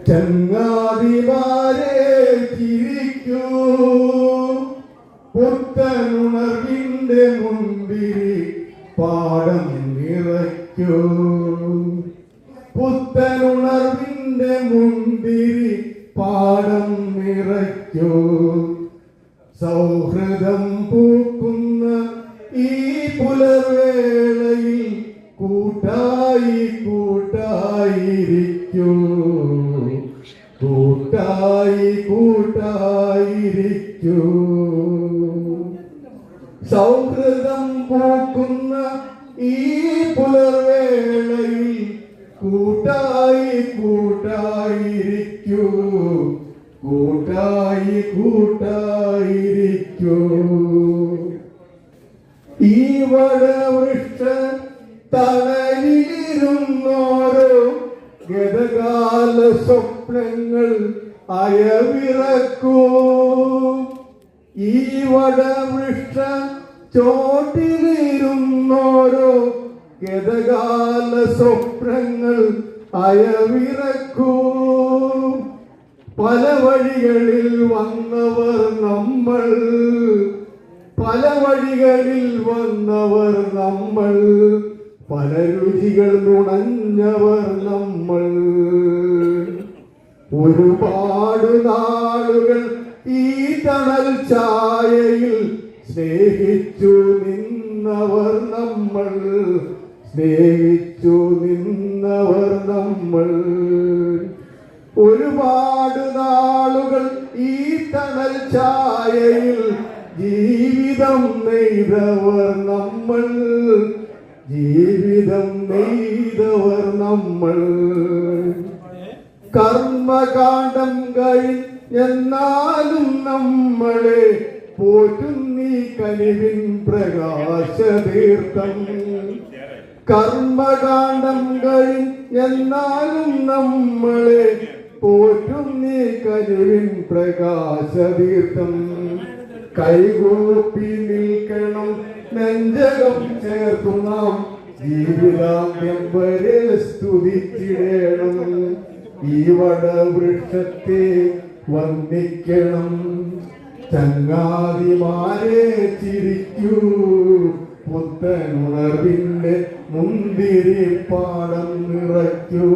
ചങ്ങാതിമാരെ ചിരിക്കൂ, പുത്തനുണർവിന്റെ മുൻപിൽ പാടം നിറയ്ക്കൂ. പുത്തനുണർവിന്റെ മുൻപിൽ പാടം നിറയ്ക്കൂ. സൗഹൃദം പൂക്കുന്ന ഈ പുലർവേളയിൽ കൂട്ടായി കൂട്ടായിരിക്കൂ. കൂട്ടായി കൂട്ടായിരിക്കൂ. സൗഹൃദം പൂക്കുന്ന ഈ പുലർവേളയിൽ കൂട്ടായി കൂട്ടായിരിക്കൂ. കൂട്ടായി കൂട്ടായിരിക്കൂ. ഈ വടവൃക്ഷ തണലിരുന്നോരോ ഗതകാല സ്വപ്നങ്ങൾ അയവിറക്കൂ. ഈ വടവൃക്ഷ ചോട്ടിലിരുന്നോരോ ഗതകാല സ്വപ്നങ്ങൾ അയവിറക്കൂ. പല വഴികളിൽ വന്നവർ നമ്മൾ, പല വഴികളിൽ വന്നവർ നമ്മൾ, പല രുചികൾ നുണഞ്ഞവർ നമ്മൾ. ഒരുപാട് നാളുകൾ ഈ തണൽ ഛായയിൽ സ്നേഹിച്ചു നിന്നവർ നമ്മൾ, സ്നേഹിച്ചു നിന്നവർ നമ്മൾ. ഒരുപാട് നാളുകൾ ഈ തണൽ ഛായയിൽ ജീവിതം നെയ്തവർ നമ്മൾ, ജീവിതം നെയ്തവർ നമ്മൾ. കർമ്മകാണ്ഡം കഴിഞ്ഞെന്നാലും നമ്മളെ പോറ്റുന്നീ കനിവിൻ പ്രകാശതീർത്ഥം. കർമ്മകാണ്ഡം കഴിഞ്ഞെന്നാലും നമ്മളെ പോറ്റുന്നീ കനിവിൻ പ്രകാശതീർത്ഥം. കൈകൂപ്പി നിൽക്കണം, നെഞ്ചകം ചേർത്തു നാം ജീവിതാന്ത്യം വരെ സ്തുതിച്ചിടണം. ഈ വടവൃക്ഷത്തെ വന്ദിക്കണം. ചങ്ങാതിമാരെ ചിരിക്കൂ, പുത്തനുണർവിന്റെ മുന്തിരി പാടം നിറയ്ക്കൂ.